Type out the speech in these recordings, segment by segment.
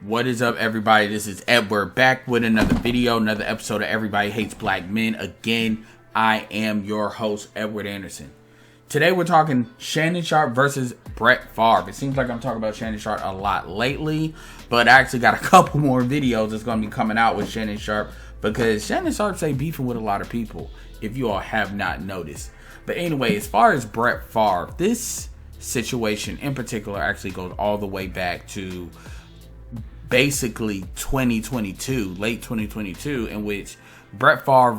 What is up, everybody? This is Edward back with another video, another episode of Everybody Hates Black Men. Again, I am your host, Edward Anderson. Today we're talking Shannon Sharpe versus Brett Favre. It seems like I'm talking about Shannon Sharpe a lot lately, but I actually got a couple more videos that's going to be coming out with Shannon Sharpe because Shannon Sharpe's beefing with a lot of people, if you all have not noticed. But anyway, as far as Brett Favre, this situation in particular actually goes all the way back to basically 2022, late 2022, in which Brett Favre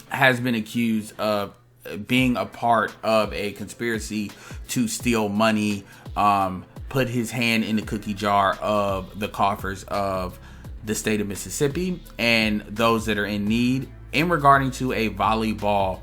has been accused of being a part of a conspiracy to steal money, put his hand in the cookie jar of the coffers of the state of Mississippi and those that are in need in regarding to a volleyball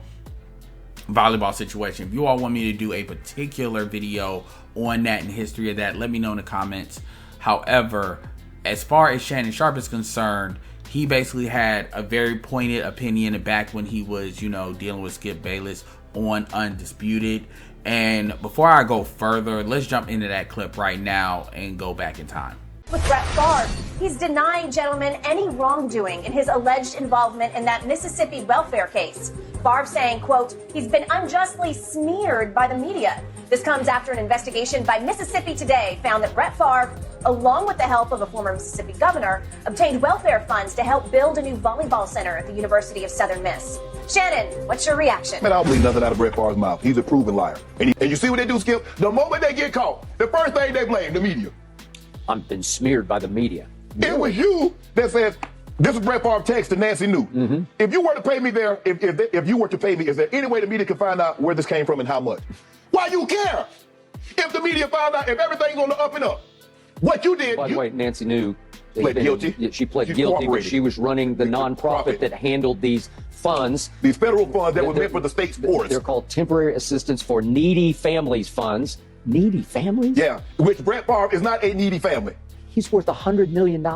situation. If you all want me to do a particular video on that and history of that, let me know in the comments. However, as far as Shannon Sharpe is concerned, he basically had a very pointed opinion back when he was, dealing with Skip Bayless on Undisputed. And before I go further, let's jump into that clip right now and go back in time. With Brett Favre, he's denying, gentlemen, any wrongdoing in his alleged involvement in that Mississippi welfare case. Favre saying, quote, he's been unjustly smeared by the media. This comes after an investigation by Mississippi Today found that Brett Favre, along with the help of a former Mississippi governor, obtained welfare funds to help build a new volleyball center at the University of Southern Miss. Shannon, what's your reaction? Man, I don't believe nothing out of Brett Favre's mouth. He's a proven liar. And you see what they do, Skip? The moment they get caught, the first thing they blame, the media. I've been smeared by the media. It was you that said, this is Brett Favre text to Nancy New. Mm-hmm. If you were to pay me there, if you were to pay me, is there any way the media could find out where this came from and how much? Why you care? If the media found out, if everything's on the up and up, what you did. By the way, Nancy New pled guilty. She pled guilty, but she was running the nonprofit that handled these funds. These federal funds that were meant for the state's poorest. They're called Temporary Assistance for Needy Families funds. Needy families? Yeah, which Brett Favre is not a needy family. He's worth $100 million.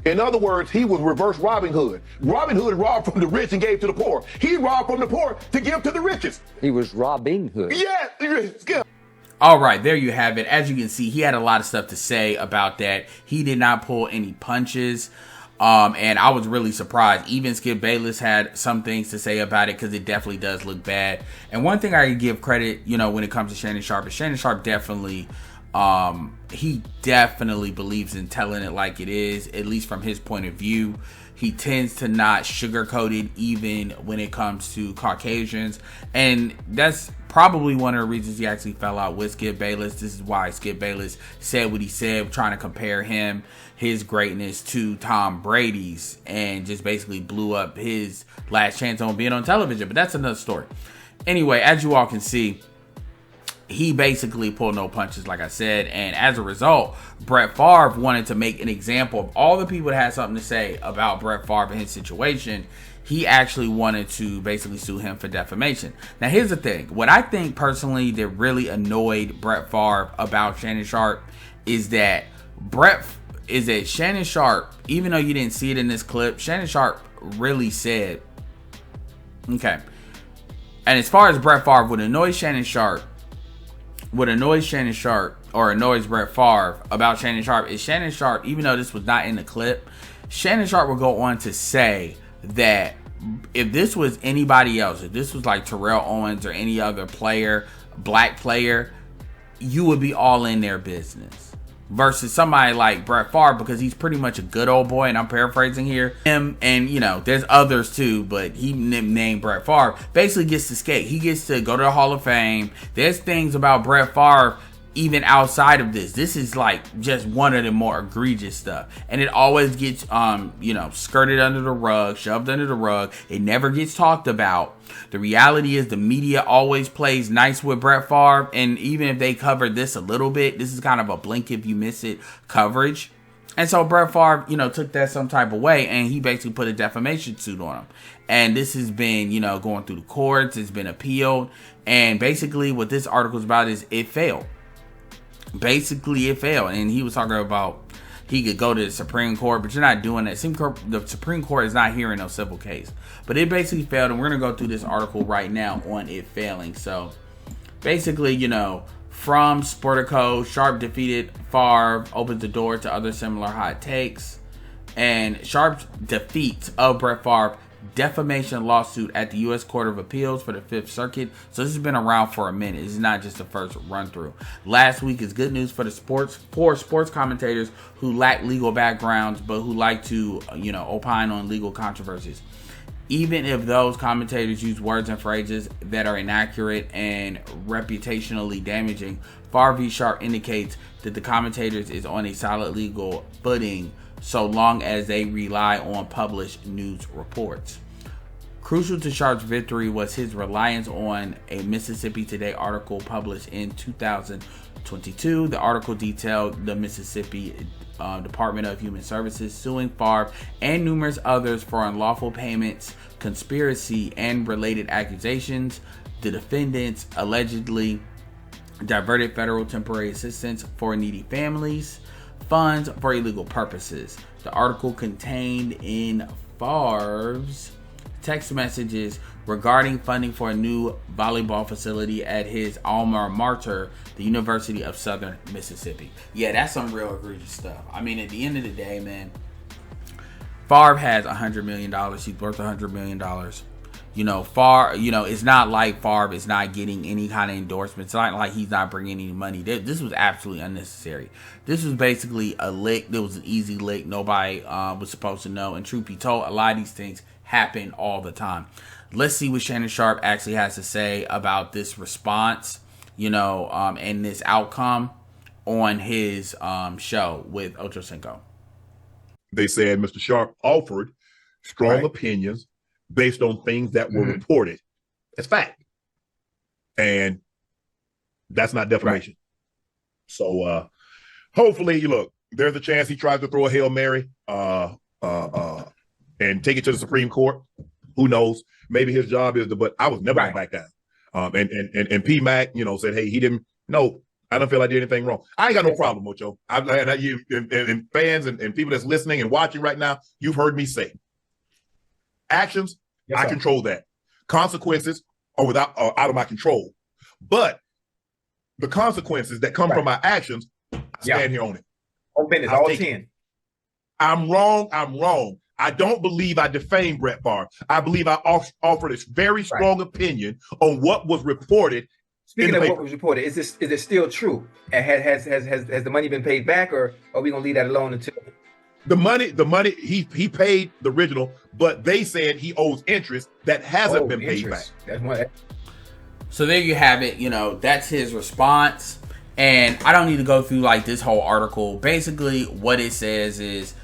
In other words, he was reverse Robin Hood. Robin Hood robbed from the rich and gave to the poor. He robbed from the poor to give to the richest. He was Robin Hood. Yeah. All right, there you have it. As you can see, he had a lot of stuff to say about that. He did not pull any punches. And I was really surprised. Even Skip Bayless had some things to say about it because it definitely does look bad. And one thing I can give credit, when it comes to Shannon Sharpe, is Shannon Sharpe definitely, he definitely believes in telling it like it is, at least from his point of view. He tends to not sugarcoat it even when it comes to Caucasians. And that's probably one of the reasons he actually fell out with Skip Bayless. This is why Skip Bayless said what he said, trying to compare his greatness to Tom Brady's, and just basically blew up his last chance on being on television. But that's another story. Anyway, as you all can see, he basically pulled no punches, like I said, and as a result, Brett Favre wanted to make an example of all the people that had something to say about Brett Favre and his situation. He actually wanted to basically sue him for defamation. Now, here's the thing. What I think personally that really annoyed Brett Favre about Shannon Sharpe is that Shannon Sharpe, even though you didn't see it in this clip, Shannon Sharpe really said, okay. And as far as Brett Favre, what annoys Shannon Sharpe, or annoys Brett Favre about Shannon Sharpe is Shannon Sharpe, even though this was not in the clip, Shannon Sharpe will go on to say that if this was anybody else, if this was like Terrell Owens or any other player, black player, you would be all in their business. Versus somebody like Brett Favre, because he's pretty much a good old boy, and I'm paraphrasing here. Him and, there's others too, but he named Brett Favre, basically gets to skate. He gets to go to the Hall of Fame. There's things about Brett Favre even outside of this. This is like just one of the more egregious stuff. And it always gets, skirted under the rug, shoved under the rug. It never gets talked about. The reality is the media always plays nice with Brett Favre. And even if they covered this a little bit, this is kind of a blink if you miss it coverage. And so Brett Favre, took that some type of way, and he basically put a defamation suit on him. And this has been, going through the courts. It's been appealed. And basically what this article is about is it failed. Basically, it failed. And he was talking about he could go to the Supreme Court, but you're not doing that. The Supreme Court is not hearing no civil case. But it basically failed, and we're going to go through this article right now on it failing. So, basically, From Sportico, Sharpe defeated Favre, opens the door to other similar hot takes. And Sharpe's defeat of Brett Favre defamation lawsuit at the U.S. Court of Appeals for the Fifth Circuit. So this has been around for a minute. This is not just the first run through. Last week is good news for the sports commentators who lack legal backgrounds but who like to, opine on legal controversies. Even if those commentators use words and phrases that are inaccurate and reputationally damaging, FARVE v. Sharpe indicates that the commentators is on a solid legal footing so long as they rely on published news reports. Crucial to Sharpe's victory was his reliance on a Mississippi Today article published in 2022. The article detailed the Mississippi Department of Human Services suing Favre and numerous others for unlawful payments, conspiracy, and related accusations. The defendants allegedly diverted federal temporary assistance for needy families, funds for illegal purposes. The article contained in Favre's text messages regarding funding for a new volleyball facility at his alma mater, the University of Southern Mississippi. Yeah, that's some real egregious stuff. I mean, at the end of the day, man, Favre has $100 million. He's worth $100 million. Favre, it's not like Favre is not getting any kind of endorsements. It's not like he's not bringing any money. This was absolutely unnecessary. This was basically a lick. It was an easy lick. Nobody was supposed to know. And truth be told, a lot of these things happen all the time. Let's see what Shannon Sharpe actually has to say about this response, and this outcome on his show with Ocho Cinco. They said Mr. Sharpe offered strong opinions based on things that were reported. That's fact. And that's not defamation. Right. So hopefully, look, there's a chance he tries to throw a Hail Mary and take it to the Supreme Court. Who knows? Maybe his job is but I was never going back down. And P. Mac, said, hey, he didn't, no, I don't feel I did anything wrong. I ain't got no problem, Ocho. And fans and people that's listening and watching right now, you've heard me say, actions, I control that. Consequences are out of my control. But the consequences that come from my actions, I stand here on it. Open it, all 10. I'm wrong. I don't believe I defamed Brett Favre. I believe I offered a very strong opinion on what was reported. Speaking of what was reported, is it still true? Has the money been paid back, or are we gonna leave that alone until the money he paid the original, but they said he owes interest that hasn't been paid back. That's what. So there you have it. That's his response, and I don't need to go through like this whole article. Basically, what it says is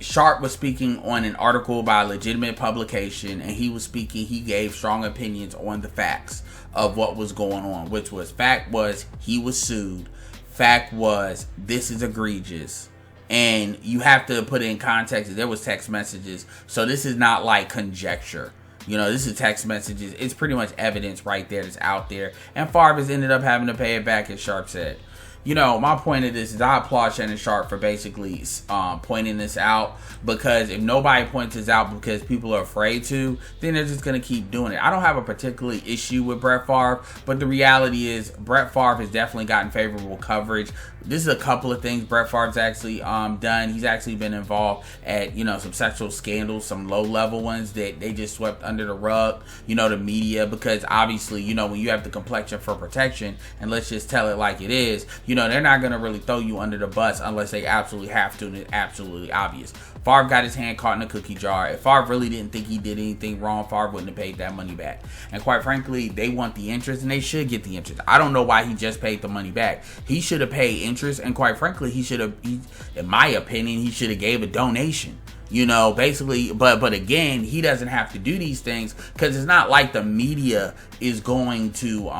Sharpe was speaking on an article by a legitimate publication, and he gave strong opinions on the facts of what was going on, which was fact was he was sued. Fact was this is egregious. And you have to put it in context that there was text messages. So this is not like conjecture. This is text messages. It's pretty much evidence right there that's out there. And Favre has ended up having to pay it back, as Sharpe said. My point of this is I applaud Shannon Sharpe for basically pointing this out, because if nobody points this out because people are afraid to, then they're just going to keep doing it. I don't have a particular issue with Brett Favre, but the reality is Brett Favre has definitely gotten favorable coverage. This is a couple of things Brett Favre's actually done. He's actually been involved at, some sexual scandals, some low-level ones that they just swept under the rug, the media, because obviously, when you have the complexion for protection, and let's just tell it like it is, they're not going to really throw you under the bus unless they absolutely have to, and it's absolutely obvious. Favre got his hand caught in a cookie jar. If Favre really didn't think he did anything wrong, Favre wouldn't have paid that money back. And quite frankly, they want the interest, and they should get the interest. I don't know why he just paid the money back. He should have paid interest, and quite frankly, in my opinion, he should have gave a donation. Basically, but again, he doesn't have to do these things because it's not like the media is going to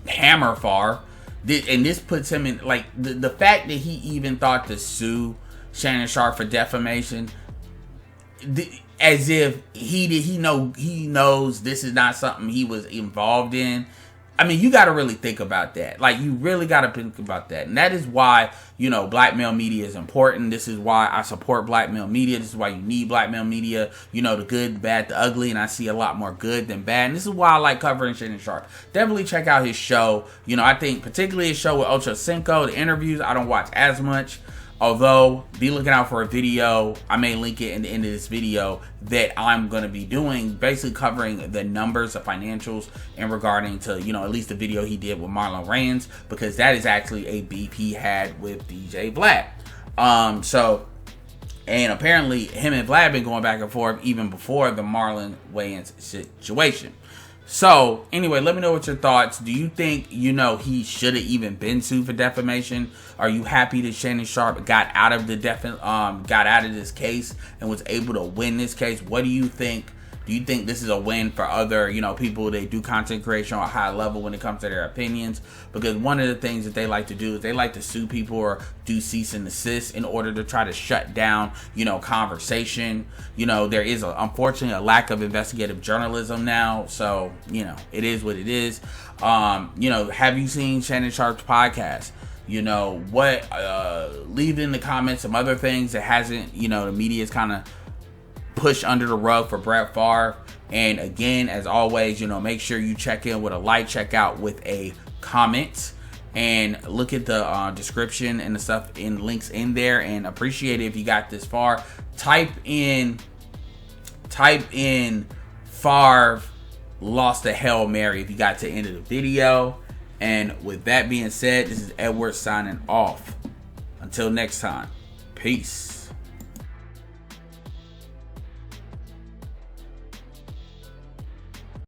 hammer Favre. And this puts him in, like, the fact that he even thought to sue Shannon Sharpe for defamation, as if he knows this is not something he was involved in. I mean, you got to really think about that. Like, you really got to think about that. And that is why, you know, black male media is important. This is why I support black male media. This is why you need black male media. You know, the good, the bad, the ugly. And I see a lot more good than bad. And this is why I like covering Shannon Sharpe. Definitely check out his show. You know, I think particularly his show with Ocho Cinco, the interviews, I don't watch as much. Although, be looking out for a video, I may link it in the end of this video, that I'm going to be doing, basically covering the numbers, the financials, and regarding to, you know, at least the video he did with Marlon Wayans, because that is actually a beef he had with DJ Vlad. And apparently, him and Vlad been going back and forth even before the Marlon Wayans situation. So, anyway, let me know what your thoughts. Do you think, you know, he should have even been sued for defamation? Are you happy that Shannon Sharpe got out of this case and was able to win this case? What do you think? Do you think this is a win for other, you know, people that do content creation on a high level when it comes to their opinions? Because one of the things that they like to do is they like to sue people or do cease and desist in order to try to shut down, you know, conversation. You know, there is unfortunately a lack of investigative journalism now. So, you know, it is what it is. You know, have you seen Shannon Sharpe's podcast? You know, leave in the comments some other things that hasn't, you know, the media's kind of push under the rug for Brett Favre. And again, as always, you know, make sure you check in with a like, check out with a comment, and look at the description and the stuff in links in there, and appreciate it if you got this far. Type in Favre lost a Hail Mary if you got to the end of the video. And with that being said, this is Edward signing off. Until next time, peace.